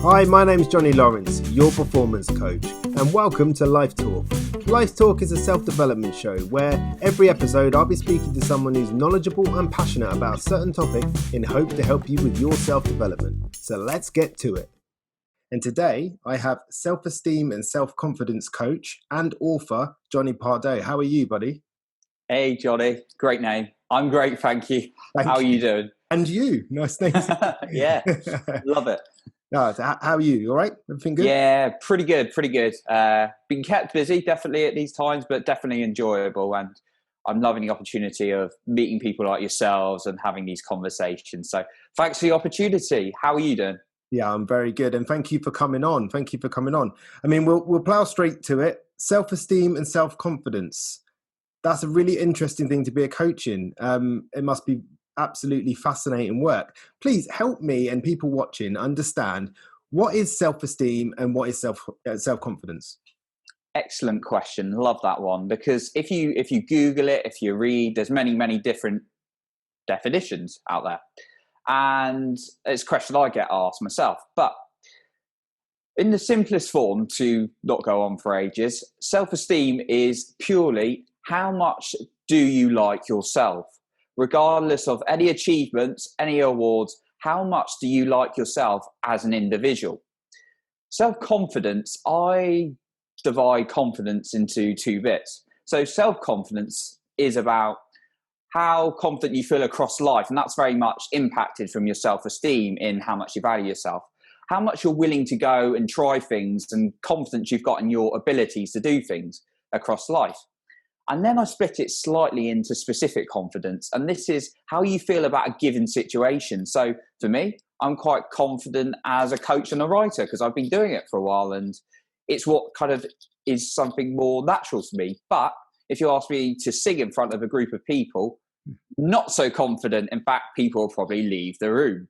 Hi, my name's Jonny Lawrence, your performance coach, and welcome to Life Talk. Life Talk is a self-development show where every episode I'll be speaking to someone who's knowledgeable and passionate about a certain topic in hope to help you with your self-development. So let's get to it. And today I have self-esteem and self-confidence coach and author Jonny Pardoe. How are you, buddy? Hey, Jonny. Great name. I'm great, thank you. How are you doing? And you. Nice name. Yeah, love it. No, how are you? All right? Everything good? Yeah, pretty good. Been kept busy, definitely at these times, but definitely enjoyable. And I'm loving the opportunity of meeting people like yourselves and having these conversations. So thanks for the opportunity. How are you doing? Yeah, I'm very good. And thank you for coming on. I mean, we'll plow straight to it. Self-esteem and self-confidence. That's a really interesting thing to be a coach in. It must be absolutely fascinating work. Please help me and people watching understand what is self-esteem and what is self-confidence. Excellent question. Love that one, because if you Google it, if you read, there's many different definitions out there, and it's a question I get asked myself. But in the simplest form, to not go on for ages, self-esteem is purely how much do you like yourself? Regardless of any achievements, any awards, how much do you like yourself as an individual? Self-confidence, I divide confidence into two bits. So self-confidence is about how confident you feel across life, and that's very much impacted from your self-esteem in how much you value yourself, how much you're willing to go and try things, and confidence you've got in your abilities to do things across life. And then I split it slightly into specific confidence. And this is how you feel about a given situation. So for me, I'm quite confident as a coach and a writer because I've been doing it for a while. And it's what kind of is something more natural to me. But if you ask me to sing in front of a group of people, not so confident. In fact, people will probably leave the room.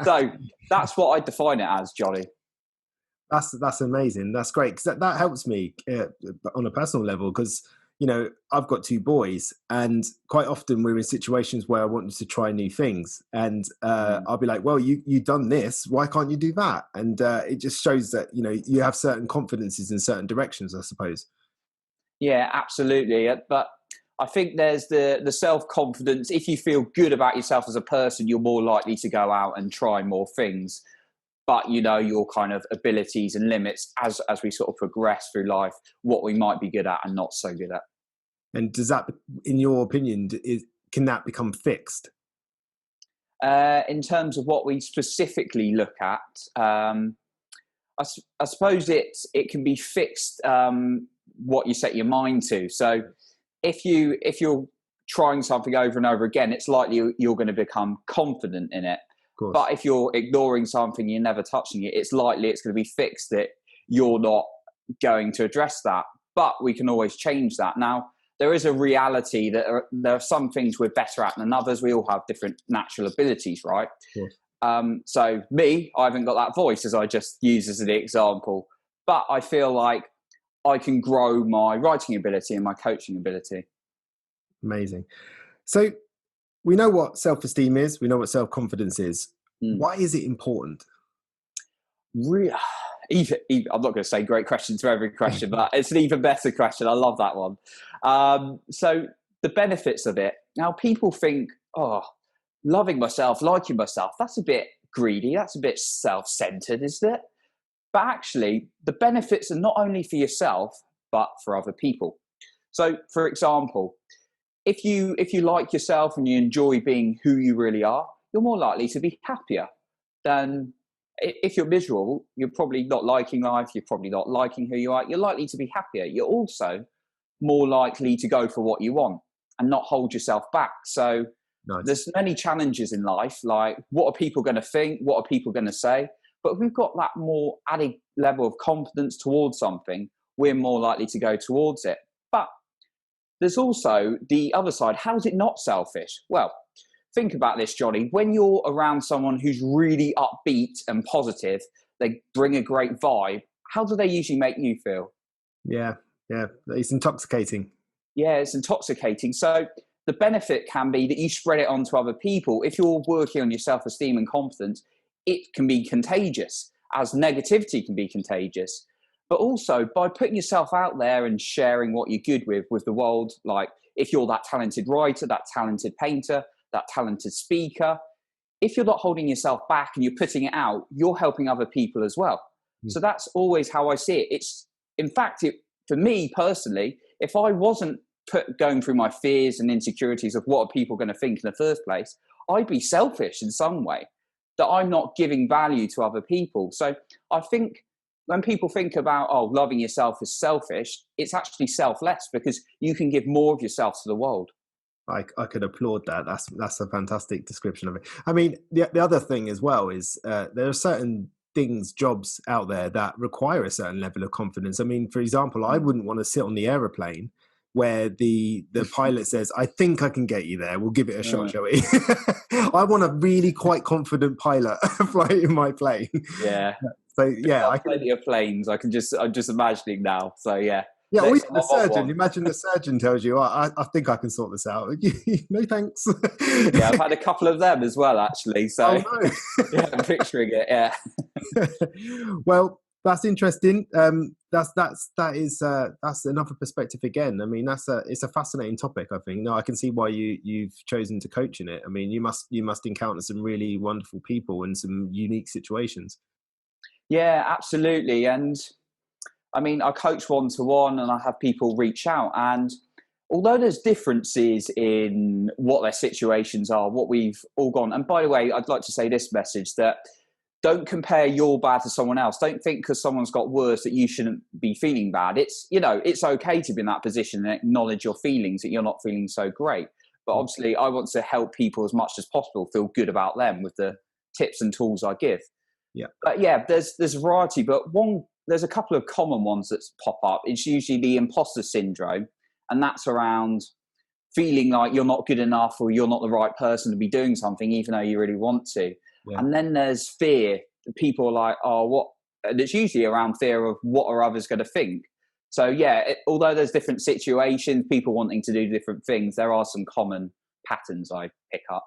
So that's what I define it as, Jonny. That's amazing. That's great because that helps me on a personal level because, you know, I've got two boys and quite often we're in situations where I want them to try new things. And I'll be like, well, you've done this. Why can't you do that? And it just shows that, you know, you have certain confidences in certain directions, I suppose. Yeah, absolutely. But I think there's the self-confidence. If you feel good about yourself as a person, you're more likely to go out and try more things. But you know your kind of abilities and limits as we sort of progress through life, what we might be good at and not so good at. And does that, in your opinion, can that become fixed? In terms of what we specifically look at, I suppose it can be fixed. What you set your mind to. So if you're trying something over and over again, it's likely you're going to become confident in it. But if you're ignoring something, you're never touching it, it's likely it's going to be fixed that you're not going to address that. But we can always change that. Now, there is a reality that there are some things we're better at than others. We all have different natural abilities, right? So me, I haven't got that voice, as I just used as an example. But I feel like I can grow my writing ability and my coaching ability. Amazing. So we know what self-esteem is. We know what self-confidence is. Why is it important? I'm not going to say great question to every question, but it's an even better question. I love that one. So the benefits of it. Now, people think, oh, loving myself, liking myself, that's a bit greedy. That's a bit self-centered, isn't it? But actually, the benefits are not only for yourself, but for other people. So, for example, if you like yourself and you enjoy being who you really are, you're more likely to be happier than if you're miserable. You're probably not liking life. You're probably not liking who you are. You're likely to be happier. You're also more likely to go for what you want and not hold yourself back. So There's many challenges in life, like what are people going to think? What are people going to say? But if we've got that more added level of confidence towards something, we're more likely to go towards it. But there's also the other side. How is it not selfish? Well, think about this, Jonny. When you're around someone who's really upbeat and positive, they bring a great vibe. How do they usually make you feel? Yeah. It's intoxicating. Yeah, it's intoxicating. So the benefit can be that you spread it onto other people. If you're working on your self-esteem and confidence, it can be contagious. as negativity can be contagious. But also by putting yourself out there and sharing what you're good with the world, like if you're that talented writer, that talented painter, that talented speaker, if you're not holding yourself back and you're putting it out, you're helping other people as well. So that's always how I see it. It's, in fact, for me personally, if I wasn't going through my fears and insecurities of what are people going to think in the first place, I'd be selfish in some way, that I'm not giving value to other people. So I think when people think about, oh, loving yourself is selfish, it's actually selfless, because you can give more of yourself to the world. I could applaud that. That's a fantastic description of it. I mean, the other thing as well is there are certain jobs out there that require a certain level of confidence. I mean, for example, I wouldn't want to sit on the aeroplane where the pilot says, "I think I can get you there. We'll give it a shot, shall we?" I want a really quite confident pilot flying my plane. Yeah. So yeah, I plenty of planes. I'm just imagining now. So yeah. Yeah, or even the surgeon. Imagine the surgeon tells you, I think I can sort this out. No, thanks. Yeah, I've had a couple of them as well, actually. So oh, no. Yeah, I'm picturing it, yeah. Well, that's interesting. That's another perspective again. I mean, it's a fascinating topic, I think. No, I can see why you've chosen to coach in it. I mean, you must encounter some really wonderful people and some unique situations. Yeah, absolutely. And I mean, I coach one-to-one and I have people reach out. And although there's differences in what their situations are, what we've all gone. And by the way, I'd like to say this message, that don't compare your bad to someone else. Don't think because someone's got worse that you shouldn't be feeling bad. It's, it's okay to be in that position and acknowledge your feelings, that you're not feeling so great. But obviously I want to help people as much as possible feel good about them with the tips and tools I give. Yeah. But yeah, there's variety, but there's a couple of common ones that pop up. It's usually the imposter syndrome, and that's around feeling like you're not good enough or you're not the right person to be doing something, even though you really want to. Yeah. And then there's fear. People are like, oh, what? And it's usually around fear of what are others going to think. So yeah, although there's different situations, people wanting to do different things, there are some common patterns I pick up.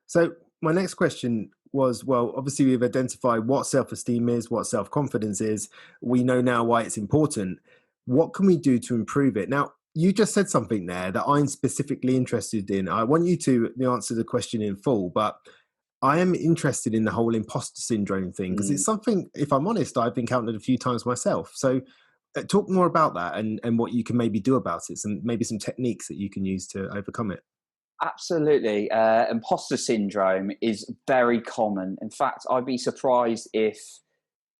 So my next question was, well, obviously we've identified what self-esteem is, what self-confidence is. We know now why it's important. What can we do to improve it? Now, you just said something there that I'm specifically interested in. I want you to answer the question in full, but I am interested in the whole imposter syndrome thing, because it's something, if I'm honest, I've encountered a few times myself. So talk more about that and what you can maybe do about it, maybe some techniques that you can use to overcome it. Absolutely. Imposter syndrome is very common. In fact, I'd be surprised if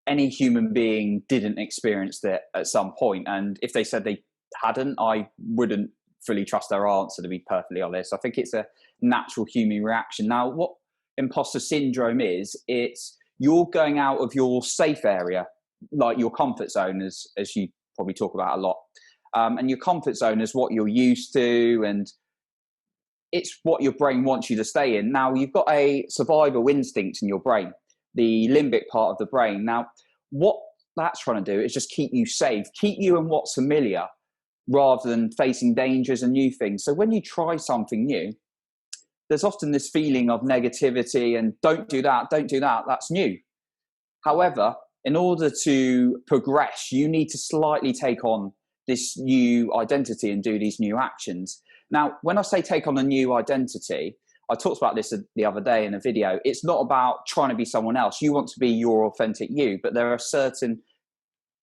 any human being didn't experience it at some point. And if they said they hadn't, I wouldn't fully trust their answer, to be perfectly honest. I think it's a natural human reaction. Now, what imposter syndrome is, it's you're going out of your safe area, like your comfort zone, as you probably talk about a lot. And your comfort zone is what you're used to, and it's what your brain wants you to stay in. Now, you've got a survival instinct in your brain, the limbic part of the brain. Now, what that's trying to do is just keep you safe, keep you in what's familiar, rather than facing dangers and new things. So when you try something new, there's often this feeling of negativity and don't do that, that's new. However, in order to progress, you need to slightly take on this new identity and do these new actions. Now, when I say take on a new identity, I talked about this the other day in a video. It's not about trying to be someone else. You want to be your authentic you, but there are certain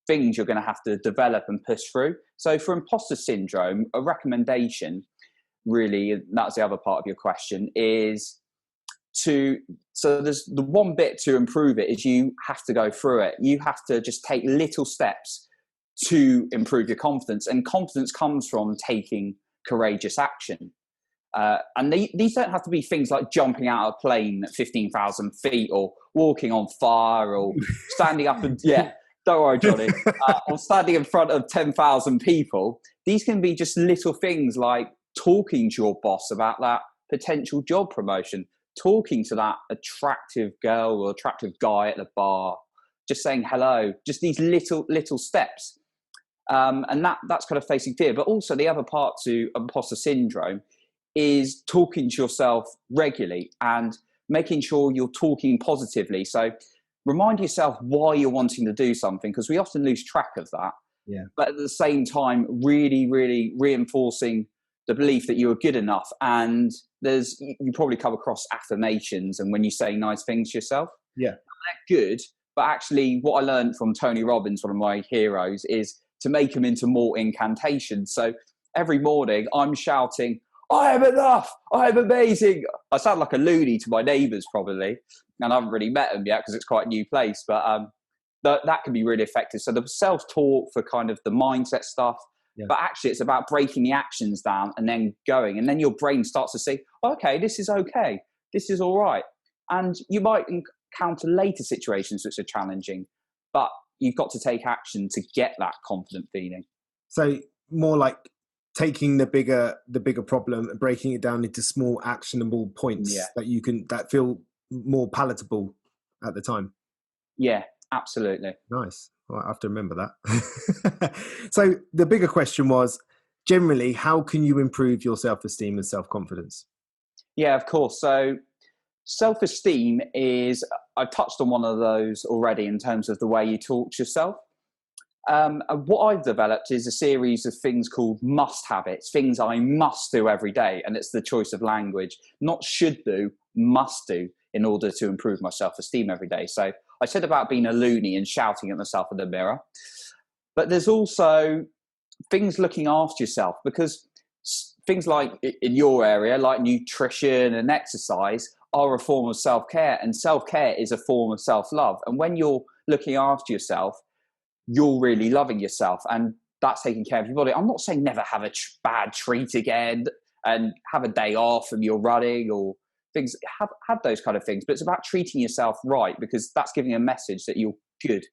things you're going to have to develop and push through. So for imposter syndrome, a recommendation, really, that's the other part of your question, is so there's the one bit to improve it is you have to go through it. You have to just take little steps to improve your confidence. And confidence comes from taking courageous action. And these don't have to be things like jumping out of a plane at 15,000 feet or walking on fire or standing up and, don't worry, Jonny, or standing in front of 10,000 people. These can be just little things like talking to your boss about that potential job promotion, talking to that attractive girl or attractive guy at the bar, just saying hello, just these little steps. And that's kind of facing fear. But also the other part to imposter syndrome is talking to yourself regularly and making sure you're talking positively. So remind yourself why you're wanting to do something, because we often lose track of that. Yeah. But at the same time, really, really reinforcing the belief that you are good enough. And you probably come across affirmations, and when you say nice things to yourself, yeah, they're good. But actually, what I learned from Tony Robbins, one of my heroes, is to make them into more incantations. So every morning I'm shouting, I am enough, I am amazing. I sound like a loony to my neighbours probably, and I haven't really met them yet because it's quite a new place, but that can be really effective. So the self-talk for kind of the mindset stuff, but actually it's about breaking the actions down and then going, and then your brain starts to say, okay, this is okay, this is all right. And you might encounter later situations which are challenging, but you've got to take action to get that confident feeling. So more like taking the bigger problem and breaking it down into small actionable points that feel more palatable at the time. Yeah, absolutely. Nice. Well, I have to remember that. So the bigger question was, generally, how can you improve your self-esteem and self-confidence? Yeah, of course. So self-esteem is, I touched on one of those already in terms of the way you talk to yourself. What I've developed is a series of things called must habits, things I must do every day. And it's the choice of language, not should do, must do, in order to improve my self-esteem every day. So I said about being a loony and shouting at myself in the mirror, but there's also things looking after yourself, because things like in your area, like nutrition and exercise, are a form of self-care, and self-care is a form of self-love. And when you're looking after yourself, you're really loving yourself, and that's taking care of your body. I'm not saying never have a bad treat again and have a day off and you're running or things, have those kind of things, but it's about treating yourself right, because that's giving a message that you're good.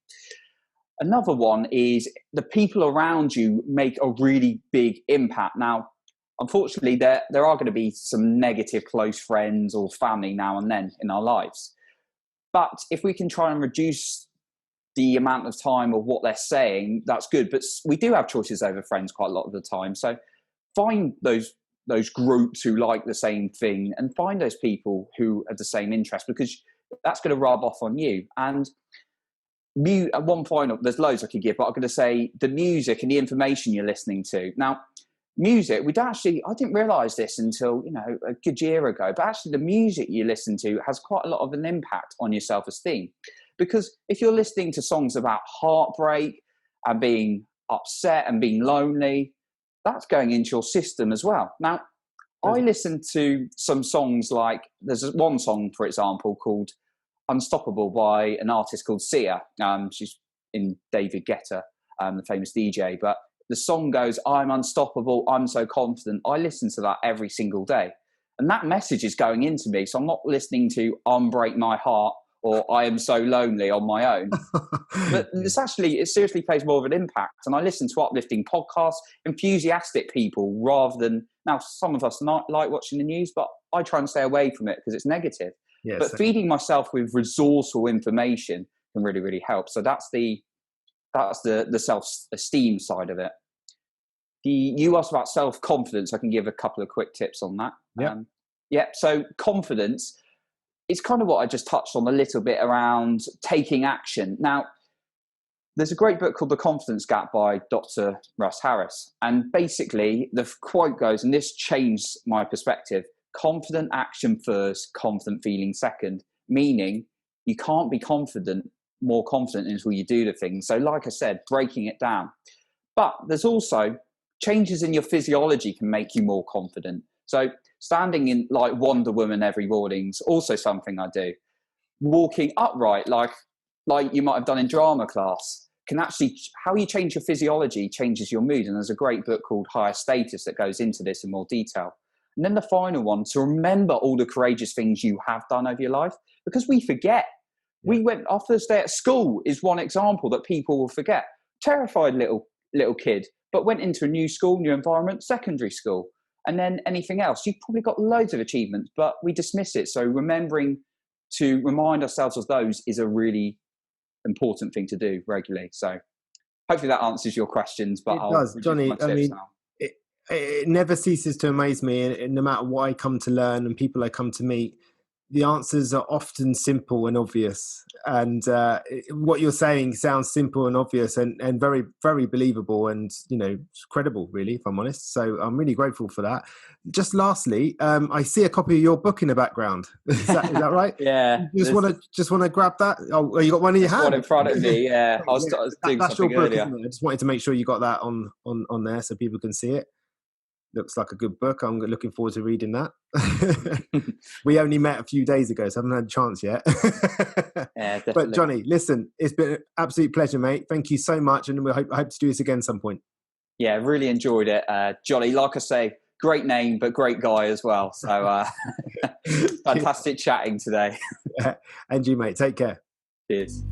Another one is the people around you make a really big impact. Now, unfortunately, there are going to be some negative close friends or family now and then in our lives. But if we can try and reduce the amount of time of what they're saying, that's good. But we do have choices over friends quite a lot of the time. So find those groups who like the same thing, and find those people who have the same interest, because that's going to rub off on you. And at one point, there's loads I could give, but I'm going to say the music and the information you're listening to. Now, music, I didn't realize this until, a good year ago, but actually the music you listen to has quite a lot of an impact on your self-esteem. Because if you're listening to songs about heartbreak and being upset and being lonely, that's going into your system as well. Now, I listen to some songs like, there's one song, for example, called Unstoppable by an artist called Sia. She's in David Guetta, the famous DJ. But the song goes, I'm unstoppable, I'm so confident. I listen to that every single day. And that message is going into me. So I'm not listening to Unbreak My Heart or I am so lonely on my own. But it seriously plays more of an impact. And I listen to uplifting podcasts, enthusiastic people, rather than, now some of us not like watching the news, but I try and stay away from it because it's negative. Yes, but feeding myself with resourceful information can really, really help. So that's the self-esteem side of it. You asked about self-confidence. I can give a couple of quick tips on that. So confidence, it's kind of what I just touched on a little bit around taking action. Now, there's a great book called The Confidence Gap by Dr. Russ Harris. And basically the quote goes, and this changed my perspective, confident action first, confident feeling second, meaning you can't be more confident until you do the thing. So like I said, breaking it down. But there's also changes in your physiology can make you more confident. So standing in like Wonder Woman every morning is also something I do. Walking upright, like you might have done in drama class, can actually, how you change your physiology changes your mood. And there's a great book called Higher Status that goes into this in more detail. And then the final one, to remember all the courageous things you have done over your life, because we forget. Our first day at school is one example that people will forget. Terrified little kid, but went into a new school, new environment, secondary school. And then anything else, you've probably got loads of achievements, but we dismiss it. So remembering to remind ourselves of those is a really important thing to do regularly. So hopefully that answers your questions. But it does, Jonny. I mean, it never ceases to amaze me, and no matter what I come to learn and people I come to meet, the answers are often simple and obvious, and what you're saying sounds simple and obvious and very, very believable and, you know, credible, really, if I'm honest. So I'm really grateful for that. Just lastly, I see a copy of your book in the background. Is that right? Yeah. You just want to grab that? Oh, you got one in your hand? One in front of me. Yeah. I was doing That's something your book, earlier. isn't it? I just wanted to make sure you got that on there so people can see it. Looks like a good book. I'm looking forward to reading that. We only met a few days ago, so I haven't had a chance yet. Yeah, definitely. But Jonny, listen, it's been an absolute pleasure, mate. Thank you so much, and I hope to do this again some point. Yeah, really enjoyed it. Jonny, like I say, great name, but great guy as well. So fantastic chatting today. And you, mate. Take care. Cheers.